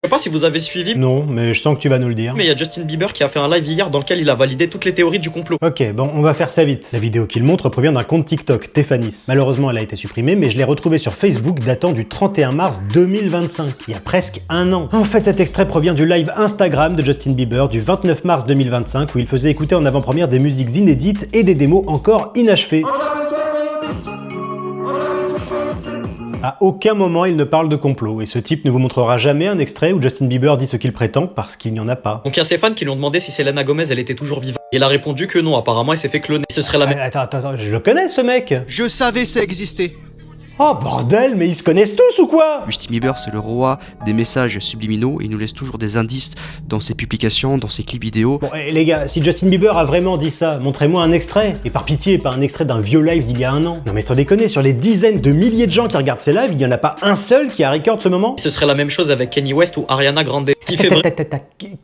Je sais pas si vous avez suivi, Non, mais je sens que tu vas nous le dire. mais il y a Justin Bieber qui a fait un live hier dans lequel il a validé toutes les théories du complot. Ok, bon, on va faire ça vite. La vidéo qu'il montre provient d'un compte TikTok, Téphanis. Malheureusement, elle a été supprimée, mais je l'ai retrouvée sur Facebook datant du 31 mars 2025, il y a presque un an. En fait, cet extrait provient du live Instagram de Justin Bieber du 29 mars 2025, où il faisait écouter en avant-première des musiques inédites et des démos encore inachevées. À aucun moment il ne parle de complot, et ce type ne vous montrera jamais un extrait où Justin Bieber dit ce qu'il prétend parce qu'il n'y en a pas. Donc il y a ses fans qui lui ont demandé si Selena Gomez elle était toujours vivante. Il a répondu que non, apparemment elle s'est fait cloner. Ce serait la même. Attends, je le connais ce mec. Je savais ça existait. Oh bordel, mais ils se connaissent tous ou quoi? Justin Bieber, c'est le roi des messages subliminaux et il nous laisse toujours des indices dans ses publications, dans ses clips vidéo. Bon, les gars, si Justin Bieber a vraiment dit ça, montrez-moi un extrait. Et par pitié, pas un extrait d'un vieux live d'il y a un an. Non mais sans déconner, sur les dizaines de milliers de gens qui regardent ces lives, il y en a pas un seul qui a record ce moment? Ce serait la même chose avec Kanye West ou Ariana Grande. Qui fait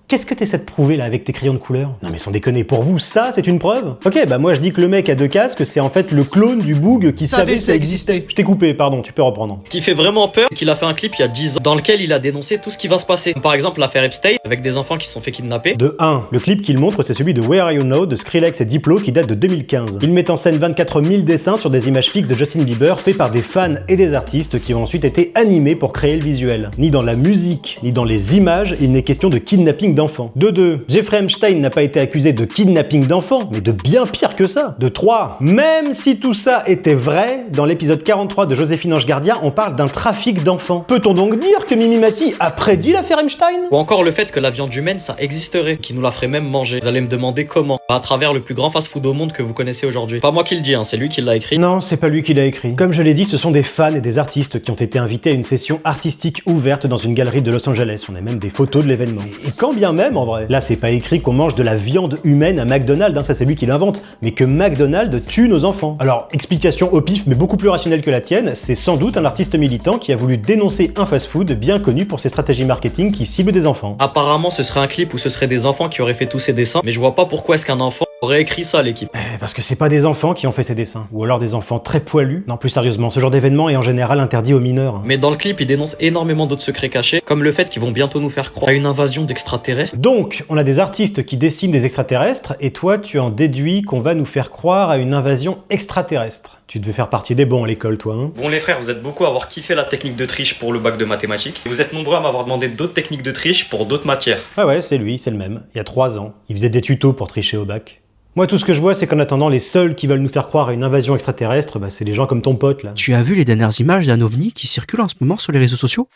Qu'est-ce que t'essaies de prouver là avec tes crayons de couleur? Non mais sans déconner, pour vous, ça c'est une preuve? Ok, bah moi je dis que le mec à deux casques, c'est en fait le clone du boug qui savait ça existait. Je t'ai coupé, pardon, tu peux reprendre. Ce qui fait vraiment peur, c'est qu'il a fait un clip il y a 10 ans dans lequel il a dénoncé tout ce qui va se passer. Par exemple l'affaire Epstein avec des enfants qui se sont fait kidnapper. De 1, le clip qu'il montre c'est celui de Where Are You Now de Skrillex et Diplo qui date de 2015. Il met en scène 24 000 dessins sur des images fixes de Justin Bieber faits par des fans et des artistes qui ont ensuite été animés pour créer le visuel. Ni dans la musique, ni dans les images, il n'est question de kidnapping d'enfants. De 2, Jeffrey Epstein n'a pas été accusé de kidnapping d'enfants, mais de bien pire que ça. De 3, même si tout ça était vrai, dans l'épisode 43 de Joséphine Ange Gardien, on parle d'un trafic d'enfants. Peut-on donc dire que Mimi Mati a prédit l'affaire Epstein? Ou encore le fait que la viande humaine ça existerait, qui nous la ferait même manger. Vous allez me demander comment? À travers le plus grand fast-food au monde que vous connaissez aujourd'hui. Pas moi qui le dis, hein, c'est lui qui l'a écrit. Non, c'est pas lui qui l'a écrit. Comme je l'ai dit, ce sont des fans et des artistes qui ont été invités à une session artistique ouverte dans une galerie de Los Angeles. On a même des photos de l'événement. Et quand bien même, en vrai, là c'est pas écrit qu'on mange de la viande humaine à McDonald's, hein, ça c'est lui qui l'invente, mais que McDonald's tue nos enfants. Alors, explication au pif, mais beaucoup plus rationnelle que la tienne, c'est sans doute un artiste militant qui a voulu dénoncer un fast-food bien connu pour ses stratégies marketing qui ciblent des enfants. Apparemment ce serait un clip où ce seraient des enfants qui auraient fait tous ces dessins, mais je vois pas pourquoi est-ce qu'un enfant aurait écrit ça l'équipe. Parce que c'est pas des enfants qui ont fait ces dessins, ou alors des enfants très poilus. Non, plus sérieusement, ce genre d'événement est en général interdit aux mineurs. Mais dans le clip, il dénonce énormément d'autres secrets cachés, comme le fait qu'ils vont bientôt nous faire croire à une invasion d'extraterrestres. Donc, on a des artistes qui dessinent des extraterrestres, et toi, tu en déduis qu'on va nous faire croire à une invasion extraterrestre. Tu devais faire partie des bons à l'école, toi, hein? Bon les frères, vous êtes beaucoup à avoir kiffé la technique de triche pour le bac de mathématiques. Vous êtes nombreux à m'avoir demandé d'autres techniques de triche pour d'autres matières. Ah ouais, c'est lui, c'est le même. Il y a 3 ans, il faisait des tutos pour tricher au bac. Moi, tout ce que je vois, c'est qu'en attendant, les seuls qui veulent nous faire croire à une invasion extraterrestre, bah, c'est les gens comme ton pote, là. Tu as vu les dernières images d'un ovni qui circule en ce moment sur les réseaux sociaux?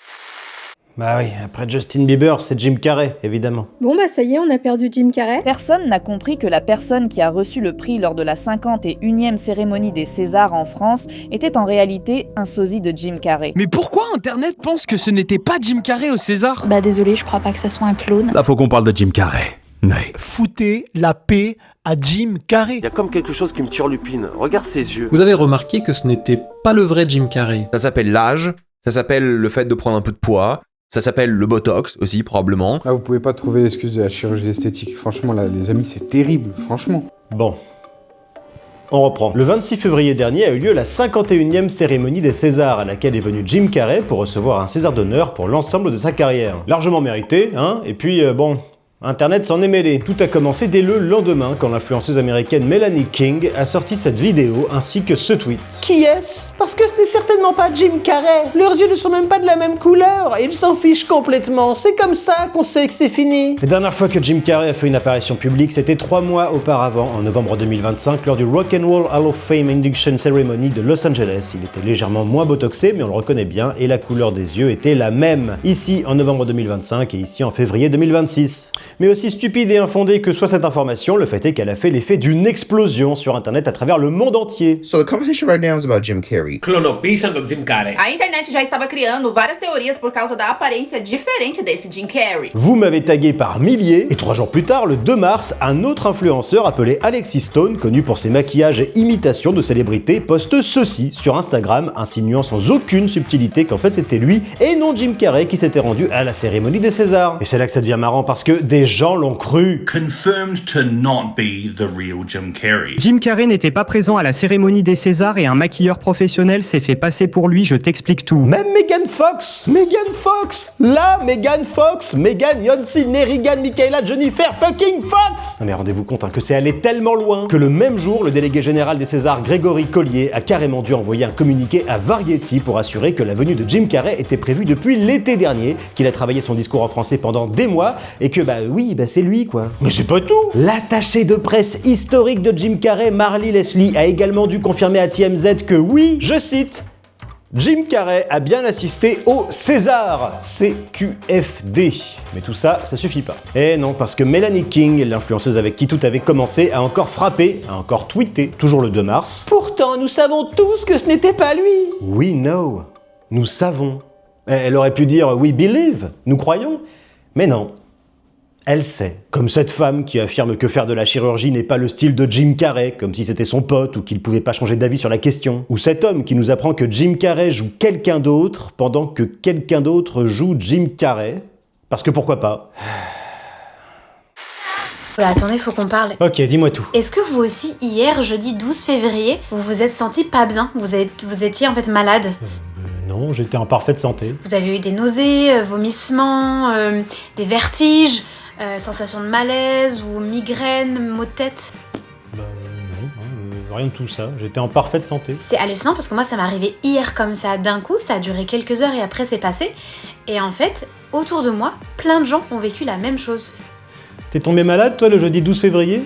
Bah oui, après Justin Bieber, c'est Jim Carrey, évidemment. Bon bah ça y est, on a perdu Jim Carrey. Personne n'a compris que la personne qui a reçu le prix lors de la 51e cérémonie des Césars en France était en réalité un sosie de Jim Carrey. Mais pourquoi Internet pense que ce n'était pas Jim Carrey au César? Bah désolé, je crois pas que ça soit un clone. Là, faut qu'on parle de Jim Carrey. Ouais. Foutez la paix à Jim Carrey. Il y a comme quelque chose qui me turlupine. Regarde ses yeux. Vous avez remarqué que ce n'était pas le vrai Jim Carrey. Ça s'appelle l'âge, ça s'appelle le fait de prendre un peu de poids, ça s'appelle le botox aussi probablement. Là vous pouvez pas trouver l'excuse de la chirurgie esthétique. Franchement là les amis c'est terrible, franchement. Bon. On reprend. Le 26 février dernier a eu lieu la 51e cérémonie des Césars à laquelle est venu Jim Carrey pour recevoir un César d'honneur pour l'ensemble de sa carrière. Largement mérité, hein, et puis bon... Internet s'en est mêlé. Tout a commencé dès le lendemain quand l'influenceuse américaine Melanie King a sorti cette vidéo ainsi que ce tweet. Qui est-ce? Parce que ce n'est certainement pas Jim Carrey. Leurs yeux ne sont même pas de la même couleur et ils s'en fichent complètement. C'est comme ça qu'on sait que c'est fini. La dernière fois que Jim Carrey a fait une apparition publique, c'était 3 mois auparavant, en novembre 2025, lors du Rock and Roll Hall of Fame Induction Ceremony de Los Angeles. Il était légèrement moins botoxé, mais on le reconnaît bien, et la couleur des yeux était la même. Ici en novembre 2025 et ici en février 2026. Mais aussi stupide et infondée que soit cette information, le fait est qu'elle a fait l'effet d'une explosion sur internet à travers le monde entier. So the conversation right now is about Jim Carrey. Clonopia do Jim Carrey. A internet já estava criando várias teorias por causa da aparência diferente desse Jim Carrey. Vous m'avez tagué par milliers, et 3 jours plus tard, le 2 mars, un autre influenceur appelé Alexis Stone, connu pour ses maquillages et imitations de célébrités, poste ceci sur Instagram, insinuant sans aucune subtilité qu'en fait c'était lui et non Jim Carrey qui s'était rendu à la cérémonie des Césars. Et c'est là que ça devient marrant parce que déjà gens l'ont cru. Confirmed to not be the real Jim Carrey. Jim Carrey n'était pas présent à la cérémonie des Césars et un maquilleur professionnel s'est fait passer pour lui, je t'explique tout. Même Megan Fox, la Megan Fox, Megan, Yonsei, Regan, Michaela, Jennifer fucking Fox. Non mais rendez-vous compte que c'est allé tellement loin que le même jour, le délégué général des Césars, Grégory Collier, a carrément dû envoyer un communiqué à Variety pour assurer que la venue de Jim Carrey était prévue depuis l'été dernier, qu'il a travaillé son discours en français pendant des mois et que c'est lui quoi. Mais c'est pas tout. L'attaché de presse historique de Jim Carrey, Marlee Leslie, a également dû confirmer à TMZ que oui, je cite, Jim Carrey a bien assisté au César, CQFD. Mais tout ça, ça suffit pas. Et non, parce que Melanie King, l'influenceuse avec qui tout avait commencé, a encore frappé, a encore tweeté, toujours le 2 mars. Pourtant, nous savons tous que ce n'était pas lui. We know. Nous savons. Elle aurait pu dire we believe, nous croyons. Mais non. Elle sait. Comme cette femme qui affirme que faire de la chirurgie n'est pas le style de Jim Carrey, comme si c'était son pote ou qu'il pouvait pas changer d'avis sur la question. Ou cet homme qui nous apprend que Jim Carrey joue quelqu'un d'autre pendant que quelqu'un d'autre joue Jim Carrey. Parce que pourquoi pas. Voilà, attendez, faut qu'on parle. Ok, dis-moi tout. Est-ce que vous aussi, hier, jeudi 12 février, vous vous êtes senti pas bien? Vous étiez en fait malade? Non, j'étais en parfaite santé. Vous avez eu des nausées, vomissements, des vertiges, sensation de malaise ou migraine, maux de tête? Non, rien de tout ça. J'étais en parfaite santé. C'est hallucinant parce que moi, ça m'est arrivé hier comme ça, d'un coup, ça a duré quelques heures et après c'est passé. Et en fait, autour de moi, plein de gens ont vécu la même chose. T'es tombé malade, toi, le jeudi 12 février?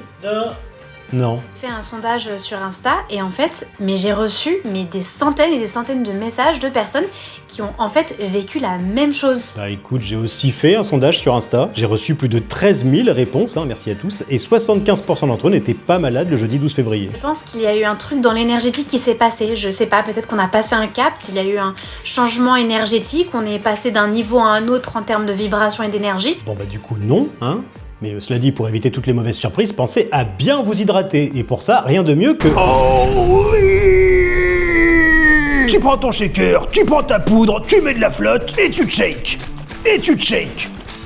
Non. J'ai fait un sondage sur Insta et en fait, j'ai reçu des centaines et des centaines de messages de personnes qui ont en fait vécu la même chose. Bah écoute, j'ai aussi fait un sondage sur Insta. J'ai reçu plus de 13 000 réponses, merci à tous, et 75% d'entre eux n'étaient pas malades le jeudi 12 février. Je pense qu'il y a eu un truc dans l'énergétique qui s'est passé. Je sais pas, peut-être qu'on a passé un cap, il y a eu un changement énergétique, on est passé d'un niveau à un autre en termes de vibration et d'énergie. Bon du coup non, Mais cela dit, pour éviter toutes les mauvaises surprises, pensez à bien vous hydrater. Et pour ça, rien de mieux que... Tu prends ton shaker, tu prends ta poudre, tu mets de la flotte et tu te shakes.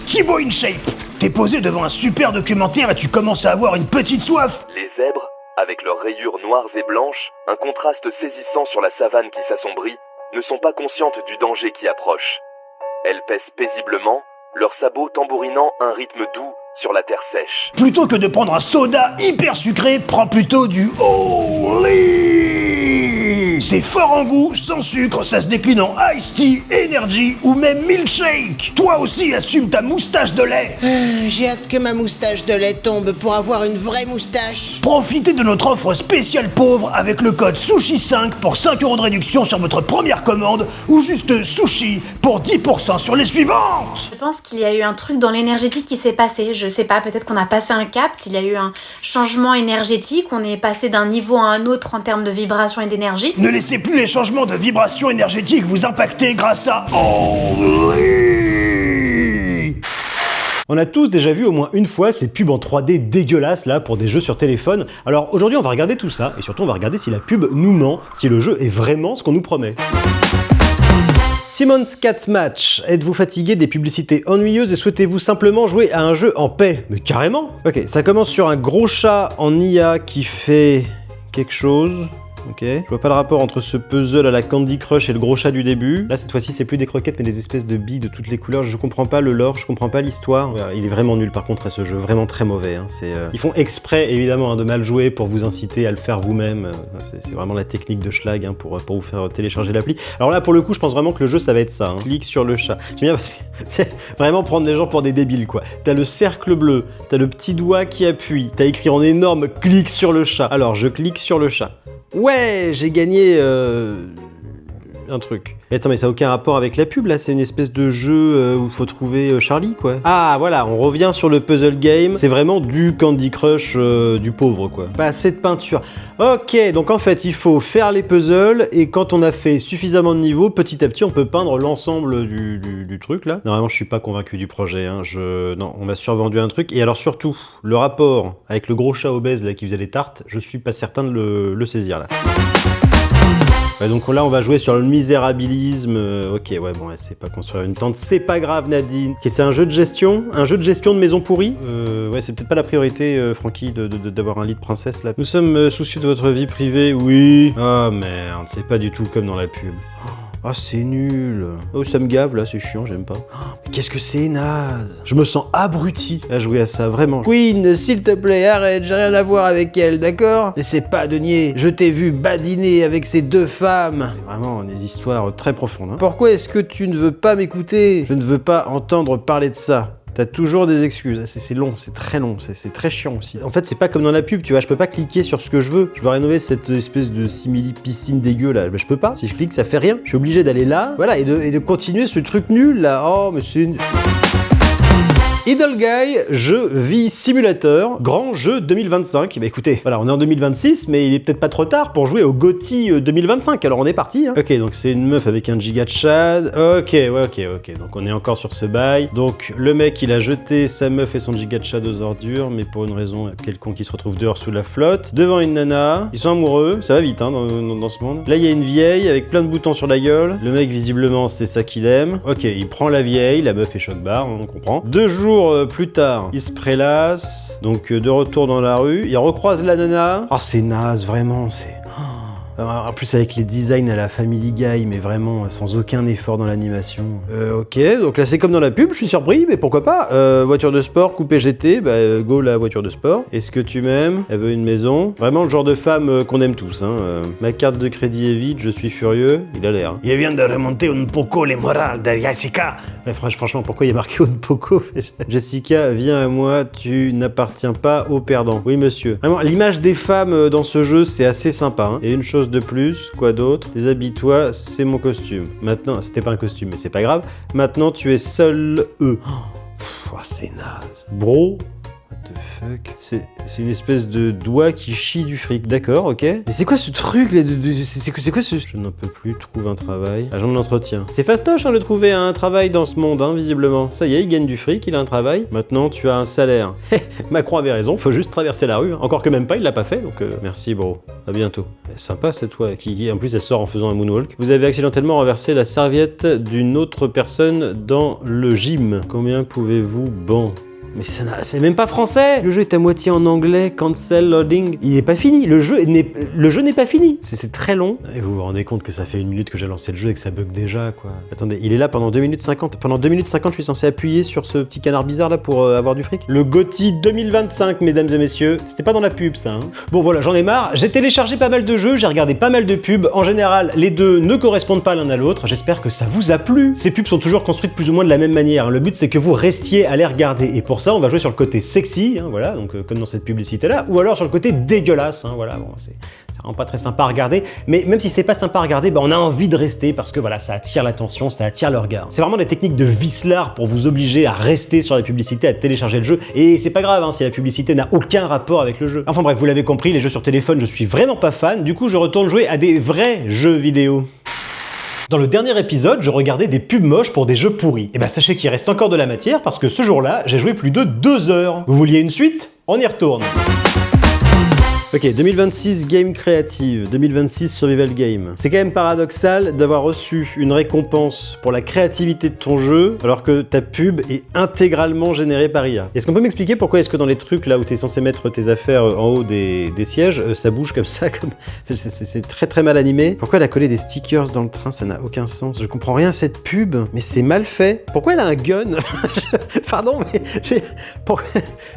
Thibaut in shape. T'es posé devant un super documentaire et tu commences à avoir une petite soif. Les zèbres, avec leurs rayures noires et blanches, un contraste saisissant sur la savane qui s'assombrit, ne sont pas conscientes du danger qui approche. Elles pèsent paisiblement, leurs sabots tambourinant un rythme doux sur la terre sèche. Plutôt que de prendre un soda hyper sucré, prends plutôt du Holy. C'est fort en goût, sans sucre, ça se décline en Iced Tea, Energy ou même Milkshake. Toi aussi assume ta moustache de lait. J'ai hâte que ma moustache de lait tombe pour avoir une vraie moustache. Profitez de notre offre spéciale pauvre avec le code SUSHI5 pour 5 € de réduction sur votre première commande ou juste sushi pour 10% sur les suivantes. Je pense qu'il y a eu un truc dans l'énergétique qui s'est passé. Je sais pas, peut-être qu'on a passé un cap, il y a eu un changement énergétique, on est passé d'un niveau à un autre en termes de vibration et d'énergie. Ne laissez plus les changements de vibration énergétique vous impacter grâce à Holy. On a tous déjà vu au moins une fois ces pubs en 3D dégueulasses là pour des jeux sur téléphone. Alors aujourd'hui on va regarder tout ça et surtout on va regarder si la pub nous ment, si le jeu est vraiment ce qu'on nous promet. Simon's Cat Match. Êtes-vous fatigué des publicités ennuyeuses et souhaitez-vous simplement jouer à un jeu en paix? Mais carrément. Ok, ça commence sur un gros chat en IA qui fait quelque chose. Ok, je vois pas le rapport entre ce puzzle à la Candy Crush et le gros chat du début. Là, cette fois-ci, c'est plus des croquettes, mais des espèces de billes de toutes les couleurs. Je comprends pas le lore, je comprends pas l'histoire. Il est vraiment nul, par contre, à ce jeu. Vraiment très mauvais. Ils font exprès, évidemment, de mal jouer pour vous inciter à le faire vous-même. C'est vraiment la technique de Schlag pour vous faire télécharger l'appli. Alors là, pour le coup, je pense vraiment que le jeu, ça va être ça. Clique sur le chat. J'aime bien parce que c'est vraiment prendre les gens pour des débiles, quoi. T'as le cercle bleu, t'as le petit doigt qui appuie, t'as écrit en énorme « clique sur le chat ». Alors, je clique sur le chat. Ouais, j'ai gagné un truc. Mais attends, mais ça n'a aucun rapport avec la pub là, c'est une espèce de jeu où il faut trouver Charlie quoi. Ah voilà, on revient sur le puzzle game, c'est vraiment du Candy Crush du pauvre quoi. Pas assez de peinture. Ok, donc en fait il faut faire les puzzles et quand on a fait suffisamment de niveaux, petit à petit on peut peindre l'ensemble du truc là. Normalement je suis pas convaincu du projet, non, on m'a survendu un truc. Et alors surtout, le rapport avec le gros chat obèse là qui faisait les tartes, je suis pas certain de le saisir là. Ouais, donc là, on va jouer sur le misérabilisme. Ok, ouais, bon, c'est pas construire une tente. C'est pas grave, Nadine. Ok, c'est un jeu de gestion. Un jeu de gestion de maison pourrie. Ouais, c'est peut-être pas la priorité, Francky, d'avoir un lit de princesse, là. Nous sommes soucieux de votre vie privée, oui. Oh, merde, c'est pas du tout comme dans la pub. Ah, c'est nul. Oh, ça me gave, là, c'est chiant, j'aime pas. Mais qu'est-ce que c'est naze. Je me sens abruti à jouer à ça, vraiment. Queen, s'il te plaît, arrête, j'ai rien à voir avec elle, d'accord? N'essaie pas de nier. Je t'ai vu badiner avec ces deux femmes. Vraiment, des histoires très profondes. Hein. Pourquoi est-ce que tu ne veux pas m'écouter? Je ne veux pas entendre parler de ça. T'as toujours des excuses. C'est long, c'est très long, c'est très chiant aussi. En fait, c'est pas comme dans la pub, tu vois, je peux pas cliquer sur ce que je veux. Je veux rénover cette espèce de simili piscine dégueu là. Ben, je peux pas. Si je clique, ça fait rien. Je suis obligé d'aller là, voilà, et de continuer ce truc nul là. Oh, mais c'est une... Idle Guy, jeu vie simulateur, grand jeu 2025. Bah écoutez, voilà, on est en 2026, mais il est peut-être pas trop tard pour jouer au GOTY 2025, alors on est parti. Hein. Ok, donc c'est une meuf avec un giga de chad. Ok, ouais, ok. Donc on est encore sur ce bail. Donc le mec, il a jeté sa meuf et son giga de chad aux ordures, mais pour une raison quelconque, il se retrouve dehors sous la flotte, devant une nana. Ils sont amoureux, ça va vite hein, dans ce monde. Là, il y a une vieille avec plein de boutons sur la gueule. Le mec, visiblement, c'est ça qu'il aime. Ok, il prend la vieille, la meuf est choc-barre, on comprend. 2 jours plus tard, il se prélasse, donc de retour dans la rue, il recroise la nana. Oh, c'est naze, vraiment, c'est... En plus avec les designs à la Family Guy, mais vraiment sans aucun effort dans l'animation. Ok, donc là c'est comme dans la pub, je suis surpris, mais pourquoi pas. Voiture de sport, coupé GT, bah go la voiture de sport. Est-ce que tu m'aimes? Elle veut une maison. Vraiment le genre de femme qu'on aime tous. Hein. Ma carte de crédit est vide, je suis furieux. Il a l'air. Hein. Il vient de remonter un poco les morales de Jessica. Ouais, franchement, pourquoi il y a marqué un poco? Jessica, viens à moi, tu n'appartiens pas aux perdants. Oui monsieur. Vraiment, l'image des femmes dans ce jeu, c'est assez sympa. Hein. Et une chose de plus, quoi d'autre? Déshabille-toi, c'est mon costume. Maintenant, c'était pas un costume, mais c'est pas grave. Maintenant, tu es seul eux. Oh, c'est naze. Bro, what the fuck? C'est une espèce de doigt qui chie du fric. D'accord, ok. Mais c'est quoi ce truc là c'est quoi ce... Je n'en peux plus, trouve un travail. Agent de l'entretien. C'est fastoche hein, de trouver un travail dans ce monde, hein, visiblement. Ça y est, il gagne du fric, il a un travail. Maintenant, tu as un salaire. Macron avait raison, faut juste traverser la rue. Hein. Encore que même pas, il l'a pas fait, donc merci bro. À bientôt. Sympa cette fois, qui en plus elle sort en faisant un moonwalk. Vous avez accidentellement renversé la serviette d'une autre personne dans le gym. Combien pouvez-vous ban? Mais c'est même pas français. Le jeu est à moitié en anglais, cancel loading. Il est pas fini, le jeu n'est pas fini. C'est très long. Et vous vous rendez compte que ça fait 1 minute que j'ai lancé le jeu et que ça bug déjà, quoi. Attendez, il est là pendant 2 minutes 50. Pendant 2 minutes 50, je suis censé appuyer sur ce petit canard bizarre là pour avoir du fric. Le GOTY 2025, mesdames et messieurs. C'était pas dans la pub, ça, hein. Bon, voilà, j'en ai marre. J'ai téléchargé pas mal de jeux, j'ai regardé pas mal de pubs. En général, les deux ne correspondent pas l'un à l'autre. J'espère que ça vous a plu. Ces pubs sont toujours construites plus ou moins de la même manière. Le but, c'est que vous restiez à les regarder. Et pour ça, on va jouer sur le côté sexy, hein, voilà, donc comme dans cette publicité-là, ou alors sur le côté dégueulasse, hein, voilà, bon, c'est vraiment pas très sympa à regarder, mais même si c'est pas sympa à regarder, bah, on a envie de rester parce que voilà, ça attire l'attention, ça attire le regard. C'est vraiment des techniques de vicelard pour vous obliger à rester sur la publicité, à télécharger le jeu, et c'est pas grave hein, si la publicité n'a aucun rapport avec le jeu. Enfin bref, vous l'avez compris, les jeux sur téléphone, je suis vraiment pas fan, du coup je retourne jouer à des vrais jeux vidéo. Dans le dernier épisode, je regardais des pubs moches pour des jeux pourris. Et bah sachez qu'il reste encore de la matière parce que ce jour-là, j'ai joué plus de 2 heures. Vous vouliez une suite? On y retourne. Ok, 2026 Game Creative, 2026 Survival Game. C'est quand même paradoxal d'avoir reçu une récompense pour la créativité de ton jeu alors que ta pub est intégralement générée par IA. Est-ce qu'on peut m'expliquer pourquoi est-ce que dans les trucs là où t'es censé mettre tes affaires en haut des sièges, ça bouge comme ça, comme... C'est très très mal animé. Pourquoi elle a collé des stickers dans le train? Ça n'a aucun sens. Je comprends rien à cette pub, mais c'est mal fait. Pourquoi elle a un gun? Pardon, mais...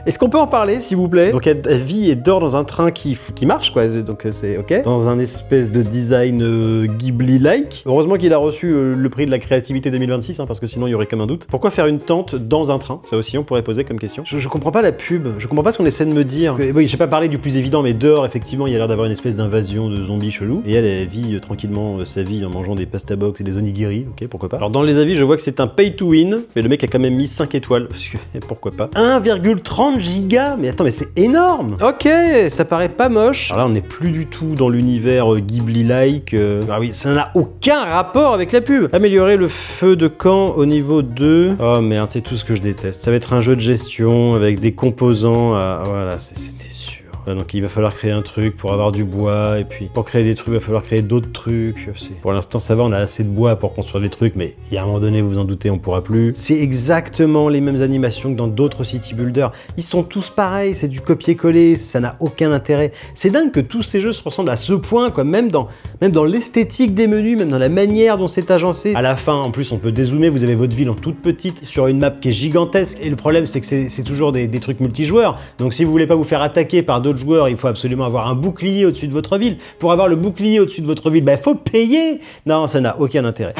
Est-ce qu'on peut en parler, s'il vous plaît? Donc elle vit et dort dans un train qui marche quoi, donc c'est ok. Dans un espèce de design Ghibli-like. Heureusement qu'il a reçu le prix de la créativité 2026, hein, parce que sinon il y aurait comme un doute. Pourquoi faire une tente dans un train? Ça aussi on pourrait poser comme question. Je comprends pas la pub, je comprends pas ce qu'on essaie de me dire. Oui, j'ai pas parlé du plus évident, mais dehors effectivement il y a l'air d'avoir une espèce d'invasion de zombies chelou. Et elle vit tranquillement sa vie en mangeant des pasta box et des onigiri, ok, pourquoi pas. Alors dans les avis je vois que c'est un pay to win, mais le mec a quand même mis 5 étoiles, parce que pourquoi pas. 1,30 gigas, mais attends, mais c'est énorme. Ok, ça paraît pas moche. Alors là, on n'est plus du tout dans l'univers Ghibli-like. Ah oui, ça n'a aucun rapport avec la pub. Améliorer le feu de camp au niveau 2. Oh merde, c'est tout ce que je déteste. Ça va être un jeu de gestion avec des composants à... Voilà, c'était sûr. Ouais, donc il va falloir créer un truc pour avoir du bois, et puis pour créer des trucs, il va falloir créer d'autres trucs. Pour l'instant, ça va, on a assez de bois pour construire des trucs, mais il y a un moment donné, vous vous en doutez, on pourra plus. C'est exactement les mêmes animations que dans d'autres city builders. Ils sont tous pareils, c'est du copier-coller, ça n'a aucun intérêt. C'est dingue que tous ces jeux se ressemblent à ce point, quoi, même dans l'esthétique des menus, même dans la manière dont c'est agencé. À la fin, en plus, on peut dézoomer, vous avez votre ville en toute petite sur une map qui est gigantesque, et le problème, c'est que c'est toujours des trucs multijoueurs. Donc si vous voulez pas vous faire attaquer par d'autres joueurs, il faut absolument avoir un bouclier au-dessus de votre ville. Pour avoir le bouclier au-dessus de votre ville, faut payer. Non, ça n'a aucun intérêt.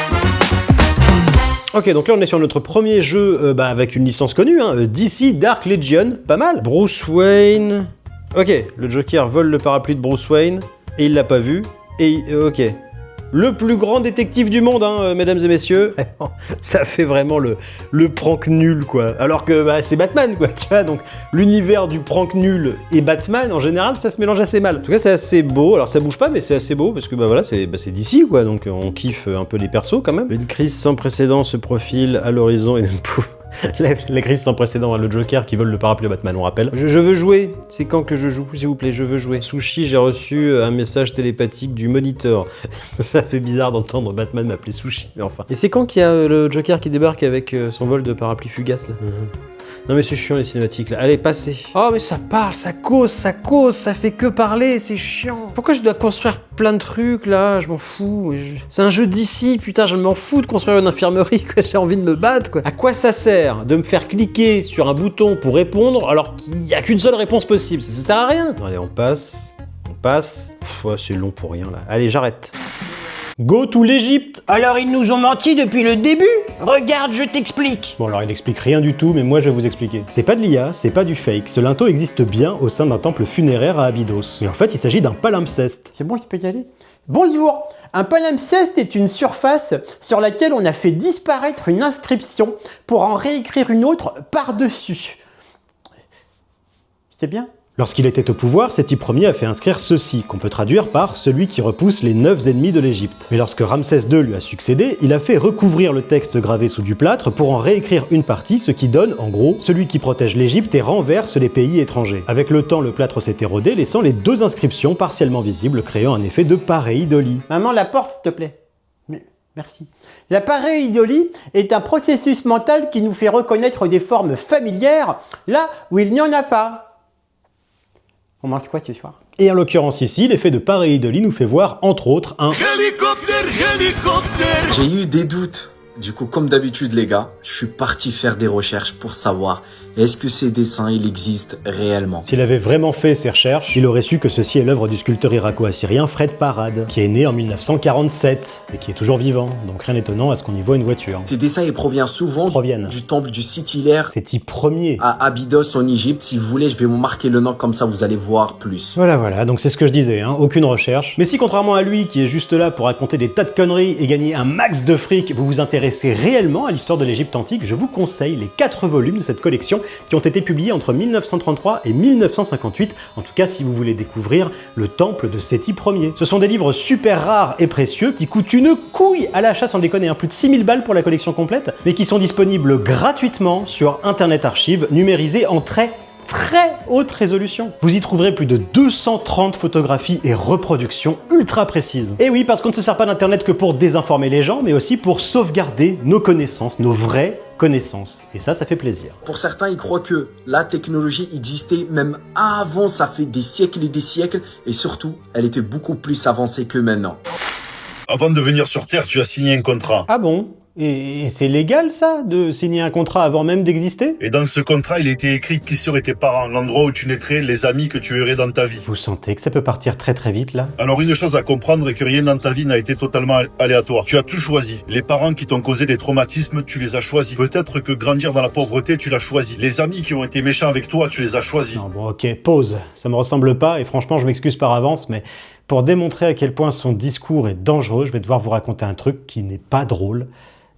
Ok, donc là on est sur notre premier jeu avec une licence connue, DC Dark Legion, pas mal. Bruce Wayne... Ok, le Joker vole le parapluie de Bruce Wayne, et il l'a pas vu, et... ok. Le plus grand détective du monde, mesdames et messieurs. Ça fait vraiment le prank nul, quoi. Alors que c'est Batman, quoi, tu vois. Donc l'univers du prank nul et Batman, en général, ça se mélange assez mal. En tout cas, c'est assez beau. Alors ça bouge pas, mais c'est assez beau parce que voilà, c'est d'ici, quoi. Donc on kiffe un peu les persos quand même. Une crise sans précédent se profile à l'horizon et la crise sans précédent, le Joker qui vole le parapluie à Batman, on rappelle. Je veux jouer. C'est quand que je joue, s'il vous plaît, je veux jouer. Sushi, j'ai reçu un message télépathique du moniteur. Ça fait bizarre d'entendre Batman m'appeler Sushi, mais enfin. Et c'est quand qu'il y a le Joker qui débarque avec son vol de parapluie fugace, là? Non mais c'est chiant les cinématiques là. Allez, passez. Oh mais ça parle, ça cause, ça fait que parler, c'est chiant. Pourquoi je dois construire plein de trucs là? Je m'en fous. C'est un jeu d'ici, putain, je m'en fous de construire une infirmerie, quoi. J'ai envie de me battre, quoi. À quoi ça sert de me faire cliquer sur un bouton pour répondre alors qu'il n'y a qu'une seule réponse possible? Ça sert à rien. Allez, on passe. Ouais, c'est long pour rien là. Allez, j'arrête. Go to l'Égypte! Alors ils nous ont menti depuis le début? Regarde, je t'explique. Bon alors il explique rien du tout, mais moi je vais vous expliquer. C'est pas de l'IA, c'est pas du fake, ce linteau existe bien au sein d'un temple funéraire à Abydos. Mais en fait il s'agit d'un palimpseste. C'est bon, il peut y aller? Bonjour! Un palimpseste est une surface sur laquelle on a fait disparaître une inscription pour en réécrire une autre par-dessus. C'est bien? Lorsqu'il était au pouvoir, Séti Ier a fait inscrire ceci, qu'on peut traduire par « celui qui repousse les 9 ennemis de l'Égypte ». Mais lorsque Ramsès II lui a succédé, il a fait recouvrir le texte gravé sous du plâtre pour en réécrire une partie, ce qui donne, en gros, « celui qui protège l'Égypte et renverse les pays étrangers ». Avec le temps, le plâtre s'est érodé, laissant les deux inscriptions partiellement visibles, créant un effet de pareidolie. Maman, la porte, s'il te plaît. Merci. La pareidolie est un processus mental qui nous fait reconnaître des formes familières là où il n'y en a pas. On mange quoi ce soir? Et en l'occurrence ici, l'effet de pareidolie nous fait voir, entre autres, un... J'ai eu des doutes. Du coup, comme d'habitude les gars, je suis parti faire des recherches pour savoir est-ce que ces dessins, ils existent réellement. S'il avait vraiment fait ces recherches, il aurait su que ceci est l'œuvre du sculpteur irako-assyrien Fred Parad, qui est né en 1947 et qui est toujours vivant, donc rien d'étonnant à ce qu'on y voit une voiture. Ces dessins, ils proviennent souvent du temple du Siti Hilaire Séti Ier à Abydos en Égypte. Si vous voulez, je vais vous marquer le nom comme ça, vous allez voir plus. Voilà, donc c'est ce que je disais, aucune recherche. Mais si contrairement à lui, qui est juste là pour raconter des tas de conneries et gagner un max de fric, vous vous intéressez réellement à l'histoire de l'Égypte antique, je vous conseille les 4 volumes de cette collection qui ont été publiés entre 1933 et 1958, en tout cas si vous voulez découvrir le temple de Séti Ier. Ce sont des livres super rares et précieux qui coûtent une couille à l'achat, sans déconner, plus de 6000 balles pour la collection complète, mais qui sont disponibles gratuitement sur Internet Archive, numérisés en très haute résolution. Vous y trouverez plus de 230 photographies et reproductions ultra précises. Et oui, parce qu'on ne se sert pas d'internet que pour désinformer les gens, mais aussi pour sauvegarder nos connaissances, nos vraies connaissances. Et ça fait plaisir. Pour certains, ils croient que la technologie existait même avant, ça fait des siècles et des siècles, et surtout, elle était beaucoup plus avancée que maintenant. Avant de venir sur Terre, tu as signé un contrat. Ah bon? Et c'est légal, ça, de signer un contrat avant même d'exister? Et dans ce contrat, il était écrit qui seraient tes parents, l'endroit où tu naîtrais, les amis que tu aurais dans ta vie. Vous sentez que ça peut partir très vite, là? Alors une chose à comprendre est que rien dans ta vie n'a été totalement aléatoire. Tu as tout choisi. Les parents qui t'ont causé des traumatismes, tu les as choisis. Peut-être que grandir dans la pauvreté, tu l'as choisi. Les amis qui ont été méchants avec toi, tu les as choisis. Non, bon, ok, pause. Ça me ressemble pas, et franchement, je m'excuse par avance, mais pour démontrer à quel point son discours est dangereux, je vais devoir vous raconter un truc qui n'est pas drôle,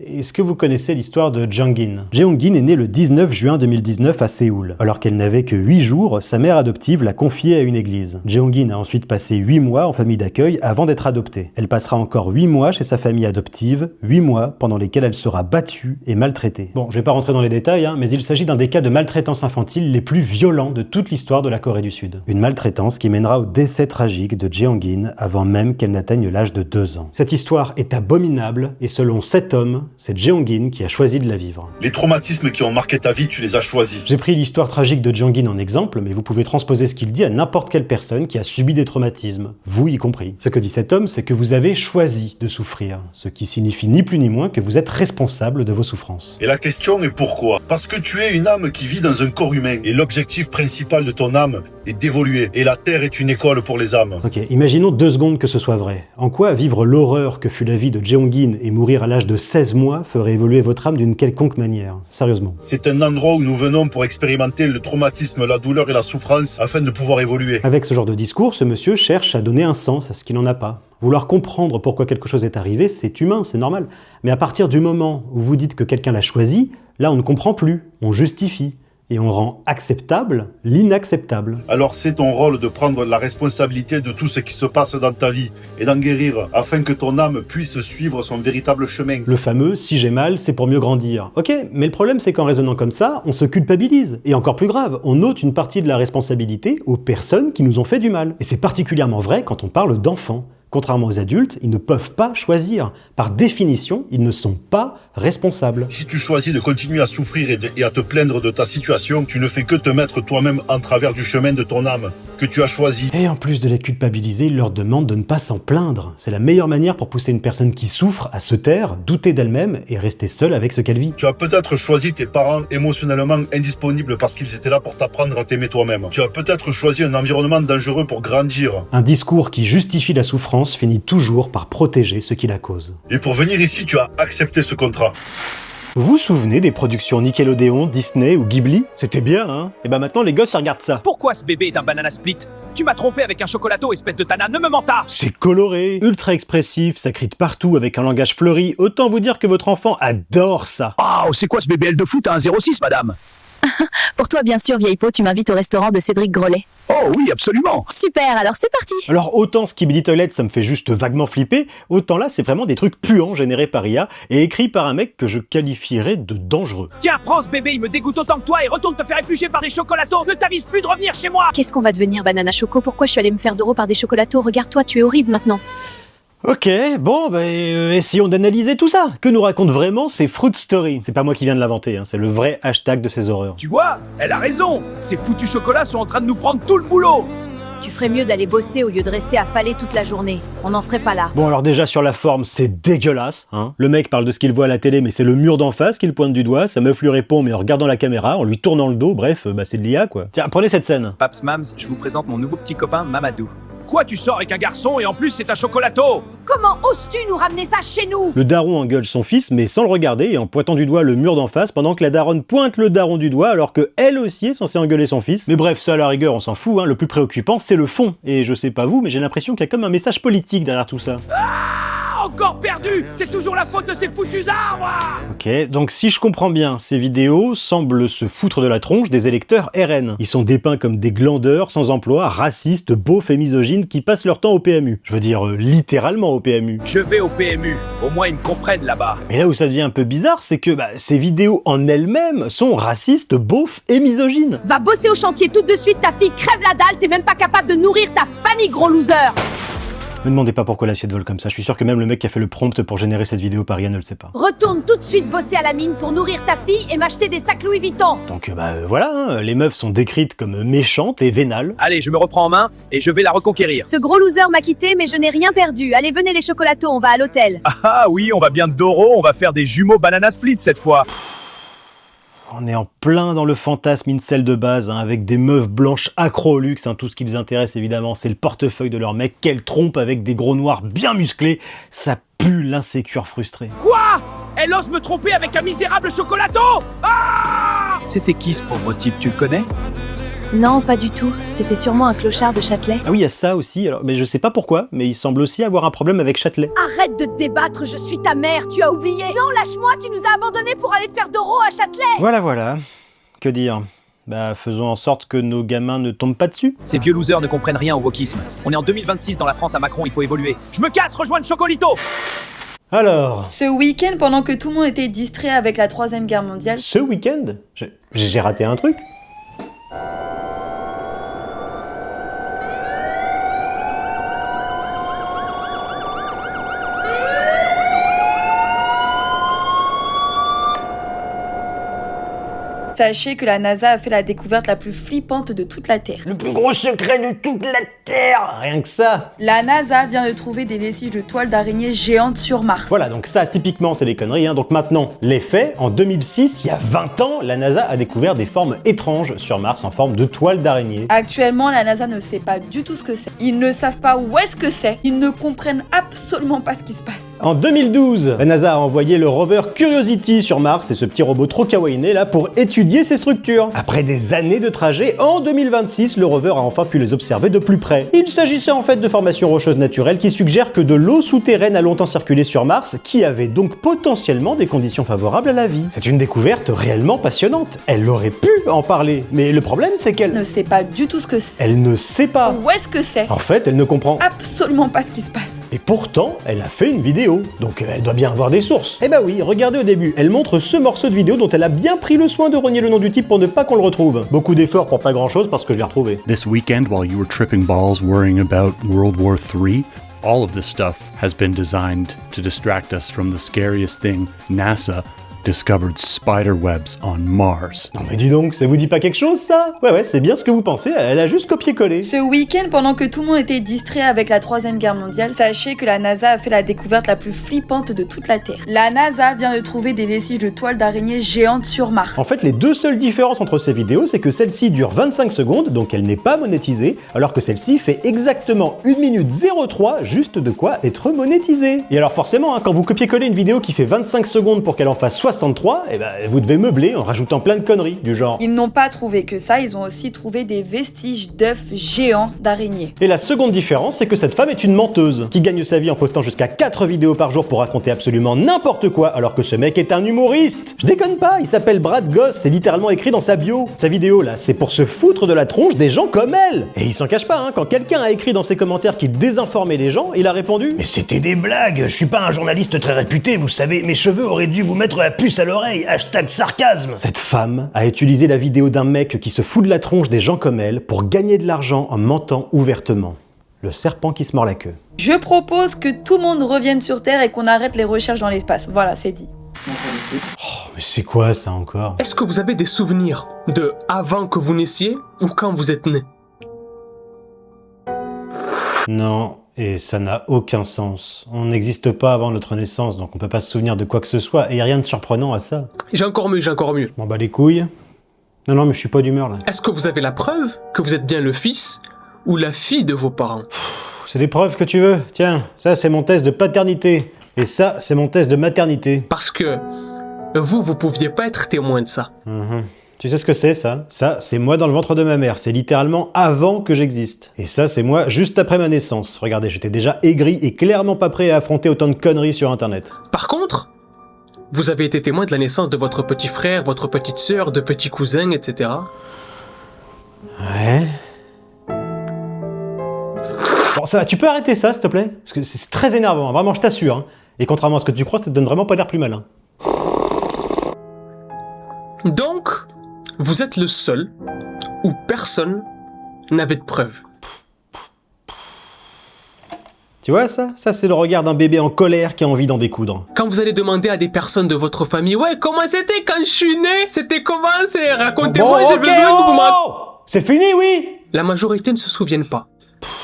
Est-ce que vous connaissez l'histoire de Jeongin? Jeongin est née le 19 juin 2019 à Séoul. Alors qu'elle n'avait que 8 jours, sa mère adoptive l'a confiée à une église. Jeongin a ensuite passé 8 mois en famille d'accueil avant d'être adoptée. Elle passera encore 8 mois chez sa famille adoptive, 8 mois pendant lesquels elle sera battue et maltraitée. Bon, je vais pas rentrer dans les détails, mais il s'agit d'un des cas de maltraitance infantile les plus violents de toute l'histoire de la Corée du Sud. Une maltraitance qui mènera au décès tragique de Jeongin avant même qu'elle n'atteigne l'âge de 2 ans. Cette histoire est abominable et selon cet homme, c'est Jeongin qui a choisi de la vivre. Les traumatismes qui ont marqué ta vie, tu les as choisis. J'ai pris l'histoire tragique de Jeongin en exemple, mais vous pouvez transposer ce qu'il dit à n'importe quelle personne qui a subi des traumatismes, vous y compris. Ce que dit cet homme, c'est que vous avez choisi de souffrir, ce qui signifie ni plus ni moins que vous êtes responsable de vos souffrances. Et la question est pourquoi? Parce que tu es une âme qui vit dans un corps humain, et l'objectif principal de ton âme est d'évoluer, et la Terre est une école pour les âmes. Ok, imaginons 2 secondes que ce soit vrai. En quoi vivre l'horreur que fut la vie de Jeongin et mourir à l'âge de 16 mois ferait évoluer votre âme d'une quelconque manière? Sérieusement. C'est un endroit où nous venons pour expérimenter le traumatisme, la douleur et la souffrance afin de pouvoir évoluer. Avec ce genre de discours, ce monsieur cherche à donner un sens à ce qu'il n'en a pas. Vouloir comprendre pourquoi quelque chose est arrivé, c'est humain, c'est normal. Mais à partir du moment où vous dites que quelqu'un l'a choisi, là on ne comprend plus, on justifie. Et on rend acceptable l'inacceptable. Alors c'est ton rôle de prendre la responsabilité de tout ce qui se passe dans ta vie et d'en guérir afin que ton âme puisse suivre son véritable chemin. Le fameux « si j'ai mal, c'est pour mieux grandir ». Ok, mais le problème c'est qu'en raisonnant comme ça, on se culpabilise. Et encore plus grave, on ôte une partie de la responsabilité aux personnes qui nous ont fait du mal. Et c'est particulièrement vrai quand on parle d'enfants. Contrairement aux adultes, ils ne peuvent pas choisir. Par définition, ils ne sont pas responsables. Si tu choisis de continuer à souffrir et à te plaindre de ta situation, tu ne fais que te mettre toi-même en travers du chemin de ton âme que tu as choisi. Et en plus de les culpabiliser, il leur demande de ne pas s'en plaindre. C'est la meilleure manière pour pousser une personne qui souffre à se taire, douter d'elle-même et rester seule avec ce qu'elle vit. Tu as peut-être choisi tes parents émotionnellement indisponibles parce qu'ils étaient là pour t'apprendre à t'aimer toi-même. Tu as peut-être choisi un environnement dangereux pour grandir. Un discours qui justifie la souffrance finit toujours par protéger ceux qui la causent. Et pour venir ici, tu as accepté ce contrat. Vous vous souvenez des productions Nickelodeon, Disney ou Ghibli? C'était bien, hein? Et bah maintenant les gosses regardent ça. Pourquoi ce bébé est un banana split? Tu m'as trompé avec un chocolato, espèce de tana, ne me mens pas! C'est coloré, ultra expressif, ça crie de partout avec un langage fleuri. Autant vous dire que votre enfant adore ça. Oh, c'est quoi ce BBL de foot à 1,06 madame? Pour toi, bien sûr, vieille peau, tu m'invites au restaurant de Cédric Grolet. Oh oui, absolument. Super, alors c'est parti. Alors autant Skibidi Toilet, ça me fait juste vaguement flipper, autant là, c'est vraiment des trucs puants générés par IA et écrits par un mec que je qualifierais de dangereux. Tiens, prends ce bébé, il me dégoûte autant que toi et retourne te faire éplucher par des chocolatos. Ne t'avise plus de revenir chez moi. Qu'est-ce qu'on va devenir, Banana Choco? Pourquoi je suis allée me faire d'euros par des chocolatos? Regarde-toi, tu es horrible maintenant. Ok, bon, essayons d'analyser tout ça. Que nous racontent vraiment ces Fruit Story? C'est pas moi qui viens de l'inventer, c'est le vrai hashtag de ces horreurs. Tu vois, elle a raison. Ces foutus chocolats sont en train de nous prendre tout le boulot. Tu ferais mieux d'aller bosser au lieu de rester affalé toute la journée. On n'en serait pas là. Bon alors déjà sur la forme, c'est dégueulasse, hein. Le mec parle de ce qu'il voit à la télé, mais c'est le mur d'en face qu'il pointe du doigt. Sa meuf lui répond, mais en regardant la caméra, en lui tournant le dos, bref, c'est de l'IA quoi. Tiens, prenez cette scène. Paps Mams, je vous présente mon nouveau petit copain Mamadou. Quoi, tu sors avec un garçon et en plus c'est un chocolato? Comment oses-tu nous ramener ça chez nous? Le daron engueule son fils, mais sans le regarder et en pointant du doigt le mur d'en face, pendant que la daronne pointe le daron du doigt, alors que elle aussi est censée engueuler son fils. Mais bref, ça à la rigueur, on s'en fout, le plus préoccupant, c'est le fond. Et je sais pas vous, mais j'ai l'impression qu'il y a comme un message politique derrière tout ça. Encore perdu! C'est toujours la faute de ces foutus arbres! Ok, donc si je comprends bien, ces vidéos semblent se foutre de la tronche des électeurs RN. Ils sont dépeints comme des glandeurs sans emploi, racistes, beaufs et misogynes qui passent leur temps au PMU. Je veux dire littéralement au PMU. Je vais au PMU, au moins ils me comprennent là-bas. Mais là où ça devient un peu bizarre, c'est que ces vidéos en elles-mêmes sont racistes, beaufs et misogynes. Va bosser au chantier tout de suite, ta fille crève la dalle, t'es même pas capable de nourrir ta famille, gros loser! Me demandez pas pourquoi l'assiette vole comme ça, je suis sûr que même le mec qui a fait le prompt pour générer cette vidéo par IA ne le sait pas. Retourne tout de suite bosser à la mine pour nourrir ta fille et m'acheter des sacs Louis Vuitton. Donc voilà, les meufs sont décrites comme méchantes et vénales. Allez, je me reprends en main et je vais la reconquérir. Ce gros loser m'a quitté, mais je n'ai rien perdu. Allez, venez les chocolatos, on va à l'hôtel. Ah oui, on va bien de Doro, on va faire des jumeaux banana split cette fois. On est en plein dans le fantasme incel de base, avec des meufs blanches accro au luxe, tout ce qui les intéresse évidemment, c'est le portefeuille de leur mec, qu'elles trompent avec des gros noirs bien musclés, ça pue l'insécure frustré. Quoi? Elle ose me tromper avec un misérable chocolato? Ah! C'était qui ce pauvre type, tu le connais? Non, pas du tout. C'était sûrement un clochard de Châtelet. Ah oui, il y a ça aussi, alors, mais je sais pas pourquoi, mais il semble aussi avoir un problème avec Châtelet. Arrête de te débattre, je suis ta mère, tu as oublié. Non, lâche-moi, tu nous as abandonnés pour aller te faire d'euros à Châtelet. Voilà. Que dire? Bah, faisons en sorte que nos gamins ne tombent pas dessus. Ces vieux losers ne comprennent rien au wokisme. On est en 2026 dans la France à Macron, il faut évoluer. Je me casse, rejoindre Chocolito. Alors... Ce week-end, pendant que tout le monde était distrait avec la 3e guerre mondiale... Ce week-end? J'ai raté un truc? Sachez que la NASA a fait la découverte la plus flippante de toute la Terre. Le plus gros secret de toute la Terre. Rien que ça. La NASA vient de trouver des vestiges de toiles d'araignée géantes sur Mars. Voilà, donc ça, typiquement, c'est des conneries. Hein. Donc maintenant, les faits, en 2006, il y a 20 ans, la NASA a découvert des formes étranges sur Mars en forme de toiles d'araignée. Actuellement, la NASA ne sait pas du tout ce que c'est. Ils ne savent pas où est-ce que c'est. Ils ne comprennent absolument pas ce qui se passe. En 2012, la NASA a envoyé le rover Curiosity sur Mars, et ce petit robot trop kawaiiné là, pour étudier ces structures. Après des années de trajet, en 2026, le rover a enfin pu les observer de plus près. Il s'agissait en fait de formations rocheuses naturelles qui suggèrent que de l'eau souterraine a longtemps circulé sur Mars, qui avait donc potentiellement des conditions favorables à la vie. C'est une découverte réellement passionnante. Elle aurait pu en parler, mais le problème c'est qu'elle ne sait pas du tout ce que c'est. Elle ne sait pas. Où est-ce que c'est? En fait, elle ne comprend absolument pas ce qui se passe. Et pourtant, elle a fait une vidéo, donc elle doit bien avoir des sources. Eh bah oui, regardez au début, elle montre ce morceau de vidéo dont elle a bien pris le soin de renier le nom du type pour ne pas qu'on le retrouve. Beaucoup d'efforts pour pas grand chose parce que je l'ai retrouvé. This weekend, while you were tripping balls worrying about World War III, all of this stuff has been designed to distract us from the scariest thing NASA discovered spider webs on Mars. Non mais dis donc, ça vous dit pas quelque chose ça? Ouais, c'est bien ce que vous pensez, elle a juste copié-collé. Ce week-end, pendant que tout le monde était distrait avec la 3e guerre mondiale, sachez que la NASA a fait la découverte la plus flippante de toute la Terre. La NASA vient de trouver des vestiges de toiles d'araignée géantes sur Mars. En fait, les deux seules différences entre ces vidéos, c'est que celle-ci dure 25 secondes, donc elle n'est pas monétisée, alors que celle-ci fait exactement 1 minute 03, juste de quoi être monétisée. Et alors forcément, quand vous copiez-collez une vidéo qui fait 25 secondes pour qu'elle en fasse 63, eh ben, vous devez meubler en rajoutant plein de conneries, du genre... Ils n'ont pas trouvé que ça, ils ont aussi trouvé des vestiges d'œufs géants d'araignées. Et la seconde différence, c'est que cette femme est une menteuse, qui gagne sa vie en postant jusqu'à 4 vidéos par jour pour raconter absolument n'importe quoi, alors que ce mec est un humoriste. Je déconne pas, il s'appelle Brad Goss, c'est littéralement écrit dans sa bio. Sa vidéo là, c'est pour se foutre de la tronche des gens comme elle. Et il s'en cache pas, quand quelqu'un a écrit dans ses commentaires qu'il désinformait les gens, il a répondu: mais c'était des blagues, je suis pas un journaliste très réputé, vous savez, mes cheveux auraient dû vous mettre la puce à l'oreille, #sarcasme. Cette femme a utilisé la vidéo d'un mec qui se fout de la tronche des gens comme elle pour gagner de l'argent en mentant ouvertement. Le serpent qui se mord la queue. Je propose que tout le monde revienne sur Terre et qu'on arrête les recherches dans l'espace. Voilà, c'est dit. Oh, mais c'est quoi ça encore? Est-ce que vous avez des souvenirs de avant que vous naissiez ou quand vous êtes né? Non, et ça n'a aucun sens. On n'existe pas avant notre naissance, donc on peut pas se souvenir de quoi que ce soit, et y a rien de surprenant à ça. J'ai encore mieux. Bon bah les couilles. Non, mais je suis pas d'humeur là. Est-ce que vous avez la preuve que vous êtes bien le fils ou la fille de vos parents? C'est des preuves que tu veux. Tiens, ça c'est mon test de paternité. Et ça, c'est mon test de maternité. Parce que vous pouviez pas être témoin de ça. Tu sais ce que c'est ça? Ça, c'est moi dans le ventre de ma mère. C'est littéralement avant que j'existe. Et ça, c'est moi juste après ma naissance. Regardez, j'étais déjà aigri et clairement pas prêt à affronter autant de conneries sur Internet. Par contre, vous avez été témoin de la naissance de votre petit frère, votre petite sœur, de petits cousins, etc. Ouais. Bon, ça va, tu peux arrêter ça, s'il te plaît? Parce que c'est très énervant, hein. Vraiment, je t'assure. Hein. Et contrairement à ce que tu crois, ça te donne vraiment pas l'air plus malin. Donc, vous êtes le seul où personne n'avait de preuves. Tu vois ça? Ça, c'est le regard d'un bébé en colère qui a envie d'en découdre. Quand vous allez demander à des personnes de votre famille, ouais, comment c'était quand je suis né? C'était comment? Racontez-moi, j'ai besoin que vous m'en... C'est fini, oui! La majorité ne se souviennent pas.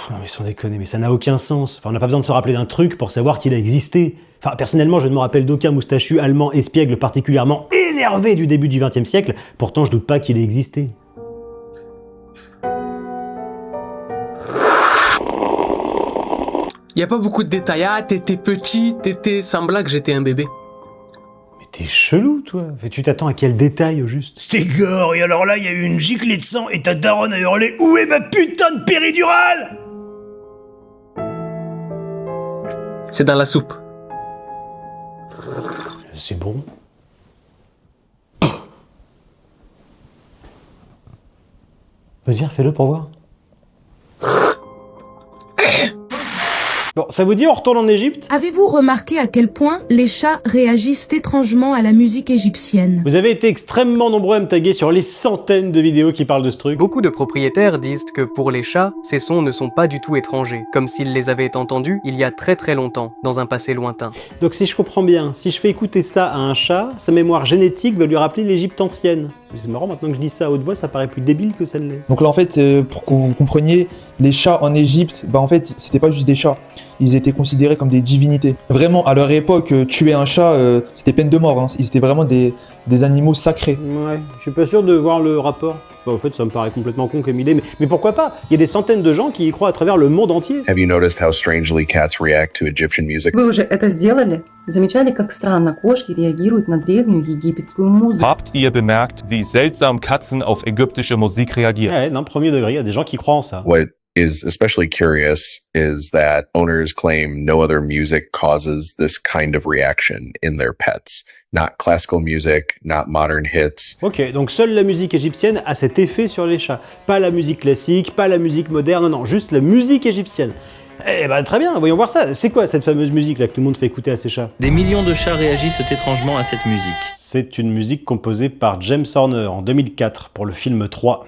Non mais sans déconner, mais ça n'a aucun sens. Enfin, on n'a pas besoin de se rappeler d'un truc pour savoir qu'il a existé. Enfin, personnellement, je ne me rappelle d'aucun moustachu allemand espiègle particulièrement énervé du début du XXe siècle. Pourtant, je doute pas qu'il ait existé. Y a pas beaucoup de détails. Ah, t'étais petit, t'étais sans blague, j'étais un bébé. Mais T'es chelou, toi. Tu t'attends à quel détail, au juste? C'était gore, et alors là, il y a eu une giclée de sang, et ta daronne a hurlé « Où est ma putain de péridurale ?» C'est dans la soupe. C'est bon. Vas-y, refais-le pour voir. Bon, ça vous dit on retourne en Égypte? Avez-vous remarqué à quel point les chats réagissent étrangement à la musique égyptienne? Vous avez été extrêmement nombreux à me taguer sur les centaines de vidéos qui parlent de ce truc. Beaucoup de propriétaires disent que pour les chats, ces sons ne sont pas du tout étrangers, comme s'ils les avaient entendus il y a très très longtemps, dans un passé lointain. Donc si je comprends bien, si je fais écouter ça à un chat, sa mémoire génétique va lui rappeler l'Égypte ancienne. C'est marrant, maintenant que je dis ça à haute voix, ça paraît plus débile que ça ne l'est. Donc là en fait, pour que vous compreniez, les chats en Égypte, en fait c'était pas juste des chats, ils étaient considérés comme des divinités. Vraiment, à leur époque, tuer un chat, c'était peine de mort, hein. Ils étaient vraiment des animaux sacrés. Ouais, je suis pas sûr de voir le rapport. Au fait, ça me paraît complètement con comme idée, mais pourquoi pas? Il y a des centaines de gens qui y croient à travers le monde entier. Have you noticed how strangely cats react to Egyptian music? Вы уже это сделали? Замечали, как странно кошки реагируют на древнюю египетскую музыку? Habt ihr bemerkt, wie seltsam Katzen auf ägyptische Musik reagieren? Ouais, non, premier degré, il y a des gens qui croient en ça. What is especially curious is that owners claim no other music causes this kind of reaction in their pets. Not classical music, not modern hits. Ok, donc seule la musique égyptienne a cet effet sur les chats. Pas la musique classique, pas la musique moderne, non, juste la musique égyptienne. Eh ben très bien, voyons voir ça. C'est quoi cette fameuse musique là que tout le monde fait écouter à ses chats? Des millions de chats réagissent étrangement à cette musique. C'est une musique composée par James Horner en 2004 pour le film 3.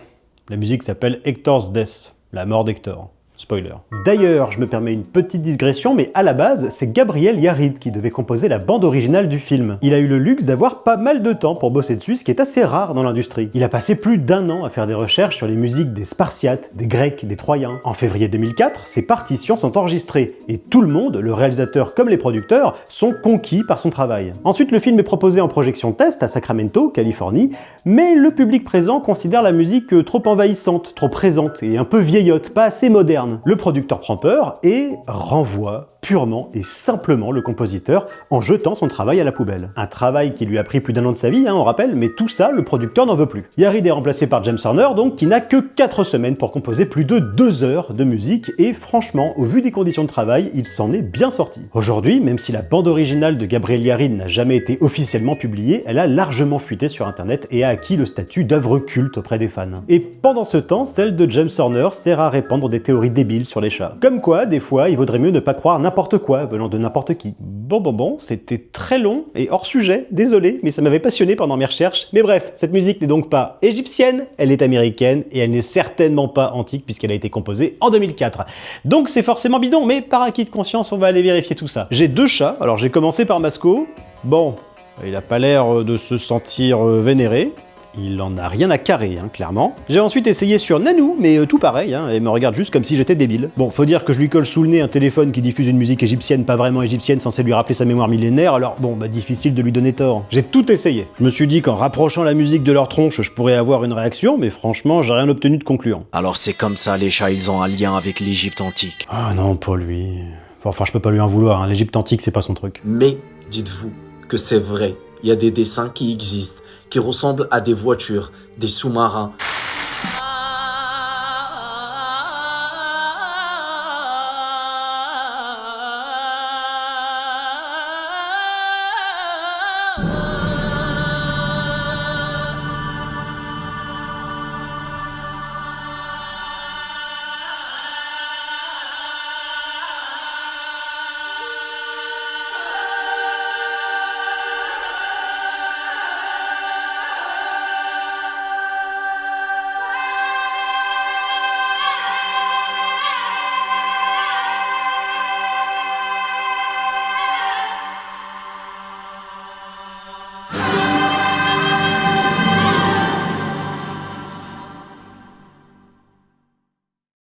La musique s'appelle Hector's Death, la mort d'Hector. Spoiler. D'ailleurs, je me permets une petite digression, mais à la base, c'est Gabriel Yared qui devait composer la bande originale du film. Il a eu le luxe d'avoir pas mal de temps pour bosser dessus, ce qui est assez rare dans l'industrie. Il a passé plus d'1 an à faire des recherches sur les musiques des Spartiates, des Grecs, des Troyens. En février 2004, ses partitions sont enregistrées, et tout le monde, le réalisateur comme les producteurs, sont conquis par son travail. Ensuite, le film est proposé en projection test à Sacramento, Californie, mais le public présent considère la musique trop envahissante, trop présente, et un peu vieillotte, pas assez moderne. Le producteur prend peur et renvoie purement et simplement le compositeur en jetant son travail à la poubelle. Un travail qui lui a pris plus d'1 an de sa vie, on rappelle, mais tout ça, le producteur n'en veut plus. Yared est remplacé par James Horner, donc qui n'a que 4 semaines pour composer plus de 2 heures de musique, et franchement, au vu des conditions de travail, il s'en est bien sorti. Aujourd'hui, même si la bande originale de Gabriel Yared n'a jamais été officiellement publiée, elle a largement fuité sur internet et a acquis le statut d'œuvre culte auprès des fans. Et pendant ce temps, celle de James Horner sert à répandre des théories débiles sur les chats. Comme quoi, des fois, il vaudrait mieux ne pas croire n'importe quoi venant de n'importe qui. Bon, c'était très long et hors sujet, désolé, mais ça m'avait passionné pendant mes recherches. Mais bref, cette musique n'est donc pas égyptienne, elle est américaine, et elle n'est certainement pas antique puisqu'elle a été composée en 2004. Donc c'est forcément bidon, mais par acquis de conscience, on va aller vérifier tout ça. J'ai 2 chats, alors j'ai commencé par Masco. Bon, il a pas l'air de se sentir vénéré. Il en a rien à carrer, clairement. J'ai ensuite essayé sur Nanou, mais tout pareil, et me regarde juste comme si j'étais débile. Bon, faut dire que je lui colle sous le nez un téléphone qui diffuse une musique égyptienne pas vraiment égyptienne censée lui rappeler sa mémoire millénaire, alors bon, difficile de lui donner tort. J'ai tout essayé. Je me suis dit qu'en rapprochant la musique de leur tronche, je pourrais avoir une réaction, mais franchement, j'ai rien obtenu de concluant. Alors c'est comme ça, les chats, ils ont un lien avec l'Égypte antique. Ah non, pas lui. Enfin, je peux pas lui en vouloir, l'Égypte antique, c'est pas son truc. Mais dites-vous que c'est vrai, il y a des dessins qui existent, qui ressemblent à des voitures, des sous-marins,